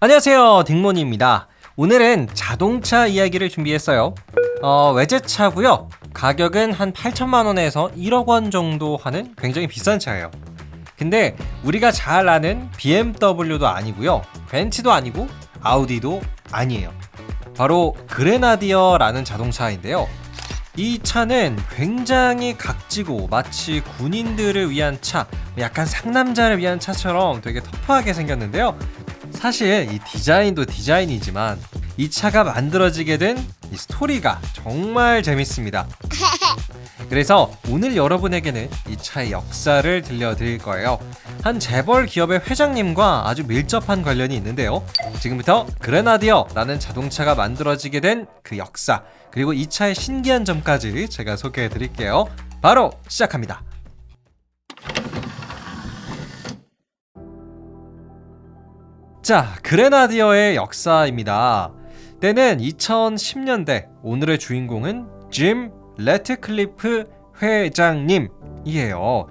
안녕하세요, 딩몬입니다. 오늘은 자동차 이야기를 준비했어요. 외제차고요. 가격은 한 8천만 원에서 1억 원 정도 하는 굉장히 비싼 차예요. 근데 우리가 잘 아는 BMW도 아니고요, 벤츠도 아니고 아우디도 아니에요. 바로 그레나디어라는 자동차인데요. 이 차는 굉장히 각지고 마치 군인들을 위한 차, 약간 상남자를 위한 차처럼 되게 터프하게 생겼는데요. 사실 이 디자인도 디자인이지만 이 차가 만들어지게 된 이 스토리가 정말 재밌습니다. 그래서 오늘 여러분에게는 이 차의 역사를 들려드릴 거예요. 한 재벌 기업의 회장님과 아주 밀접한 관련이 있는데요. 지금부터 그레나디어라는 자동차가 만들어지게 된 그 역사, 그리고 이 차의 신기한 점까지 제가 소개해 드릴게요. 바로 시작합니다. 자, 그레나디어의 역사입니다. 때는 2010년대, 오늘의 주인공은 짐 레트클리프 회장님이에요.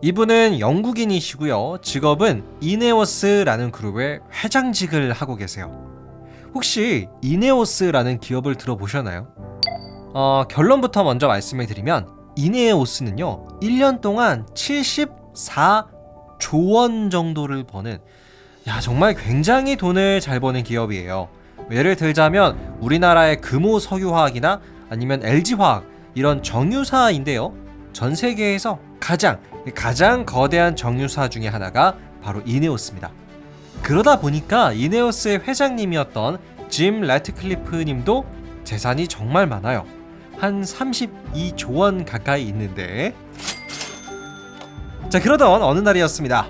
이분은 영국인이시고요. 직업은 이네오스라는 그룹의 회장직을 하고 계세요. 혹시 이네오스라는 기업을 들어보셨나요? 결론부터 먼저 말씀을 드리면 이네오스는요, 1년 동안 74조 원 정도를 버는, 정말 굉장히 돈을 잘 버는 기업이에요. 예를 들자면 우리나라의 금호석유화학이나 아니면 LG화학, 이런 정유사인데요. 전 세계에서 가장 거대한 정유사 중에 하나가 바로 이네오스입니다. 그러다 보니까 이네오스의 회장님이었던 짐 레트클리프 님도 재산이 정말 많아요. 한 32조 원 가까이 있는데, 그러던 어느 날이었습니다.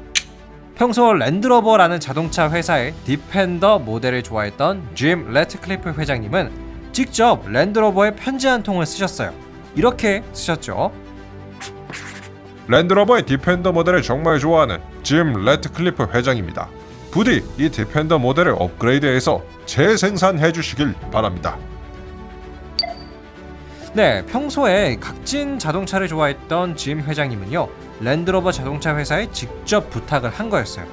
평소 랜드로버라는 자동차 회사의 디펜더 모델을 좋아했던 짐 레트클리프 회장님은 직접 랜드로버에 편지 한 통을 쓰셨어요. 이렇게 쓰셨죠. 랜드로버의 디펜더 모델을 정말 좋아하는 짐 레트클리프 회장입니다. 부디 이 디펜더 모델을 업그레이드해서 재생산해 주시길 바랍니다. 네, 평소에 각진 자동차를 좋아했던 짐 회장님은요, 랜드로버 자동차 회사에 직접 부탁을 한 거였어요.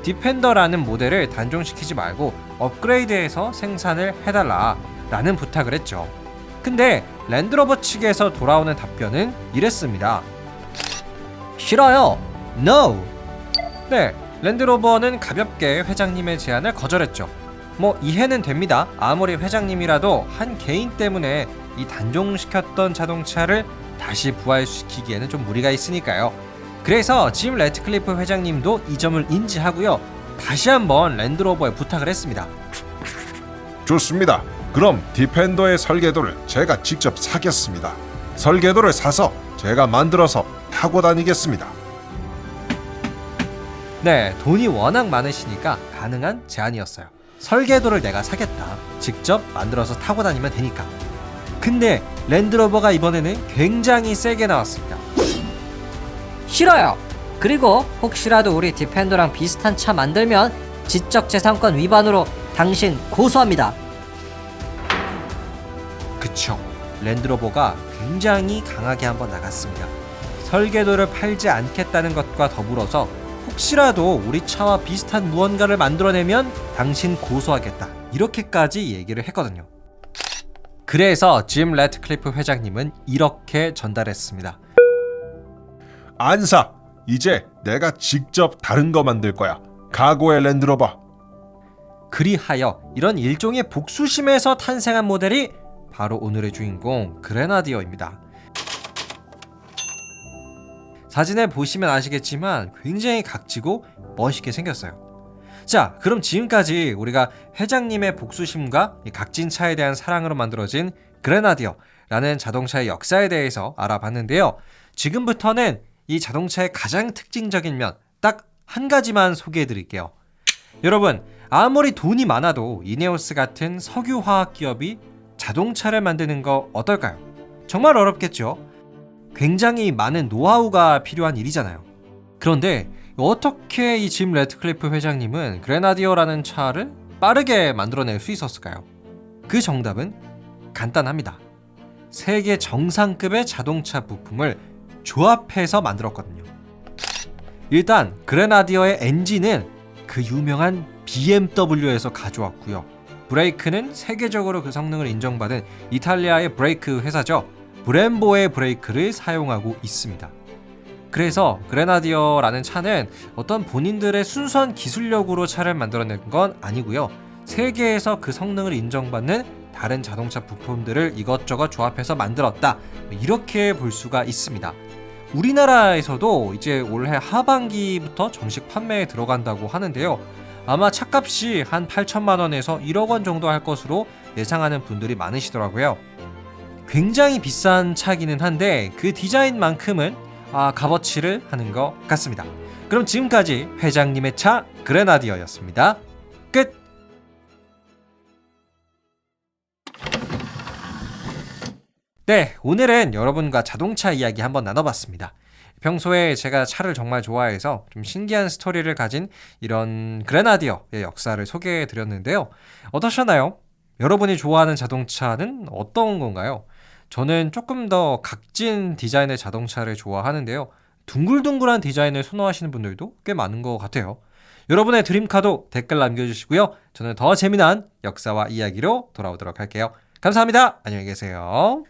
디펜더라는 모델을 단종시키지 말고 업그레이드해서 생산을 해달라 라는 부탁을 했죠. 근데 랜드로버 측에서 돌아오는 답변은 이랬습니다. 싫어요. No. 네, 랜드로버는 가볍게 회장님의 제안을 거절했죠. 이해는 됩니다. 아무리 회장님이라도 한 개인 때문에 이 단종시켰던 자동차를 다시 부활시키기에는 좀 무리가 있으니까요. 그래서 짐 레트클리프 회장님도 이 점을 인지하고요, 다시 한번 랜드로버에 부탁을 했습니다. 좋습니다. 그럼 디펜더의 설계도를 제가 직접 사겠습니다. 설계도를 사서 제가 만들어서 타고 다니겠습니다. 네, 돈이 워낙 많으시니까 가능한 제안이었어요. 설계도를 내가 사겠다. 직접 만들어서 타고 다니면 되니까. 근데 랜드로버가 이번에는 굉장히 세게 나왔습니다. 싫어요. 그리고 혹시라도 우리 디펜더랑 비슷한 차 만들면 지적재산권 위반으로 당신 고소합니다. 그쵸, 랜드로버가 굉장히 강하게 한번 나갔습니다. 설계도를 팔지 않겠다는 것과 더불어서 혹시라도 우리 차와 비슷한 무언가를 만들어내면 당신 고소하겠다, 이렇게까지 얘기를 했거든요. 그래서 짐 레트클리프 회장님은 이렇게 전달했습니다. 안 사. 이제 내가 직접 다른 거 만들 거야. 각오해, 랜드로버. 그리하여 이런 일종의 복수심에서 탄생한 모델이 바로 오늘의 주인공 그레나디어입니다. 사진을 보시면 아시겠지만 굉장히 각지고 멋있게 생겼어요. 자, 그럼 지금까지 우리가 회장님의 복수심과 이 각진 차에 대한 사랑으로 만들어진 그레나디어라는 자동차의 역사에 대해서 알아봤는데요. 지금부터는 이 자동차의 가장 특징적인 면 딱 한 가지만 소개해 드릴게요. 여러분, 아무리 돈이 많아도 이네오스 같은 석유화학 기업이 자동차를 만드는 거 어떨까요? 정말 어렵겠죠? 굉장히 많은 노하우가 필요한 일이잖아요. 그런데 어떻게 이 짐 레트클리프 회장님은 그레나디어라는 차를 빠르게 만들어낼 수 있었을까요? 그 정답은 간단합니다. 세계 정상급의 자동차 부품을 조합해서 만들었거든요. 일단 그레나디어의 엔진은 그 유명한 BMW에서 가져왔고요. 브레이크는 세계적으로 그 성능을 인정받은 이탈리아의 브레이크 회사죠. 브렘보의 브레이크를 사용하고 있습니다. 그래서 그레나디어라는 차는 어떤 본인들의 순수한 기술력으로 차를 만들어낸 건 아니고요. 세계에서 그 성능을 인정받는 다른 자동차 부품들을 이것저것 조합해서 만들었다. 이렇게 볼 수가 있습니다. 우리나라에서도 이제 올해 하반기부터 정식 판매에 들어간다고 하는데요. 아마 차값이 한 8천만 원에서 1억 원 정도 할 것으로 예상하는 분들이 많으시더라고요. 굉장히 비싼 차기는 한데 그 디자인만큼은 값어치를 하는 것 같습니다. 그럼 지금까지 회장님의 차 그레나디어였습니다. 끝! 네, 오늘은 여러분과 자동차 이야기 한번 나눠봤습니다. 평소에 제가 차를 정말 좋아해서 좀 신기한 스토리를 가진 이런 그레나디어의 역사를 소개해드렸는데요. 어떠셨나요? 여러분이 좋아하는 자동차는 어떤 건가요? 저는 조금 더 각진 디자인의 자동차를 좋아하는데요. 둥글둥글한 디자인을 선호하시는 분들도 꽤 많은 것 같아요. 여러분의 드림카도 댓글 남겨주시고요. 저는 더 재미난 역사와 이야기로 돌아오도록 할게요. 감사합니다. 안녕히 계세요.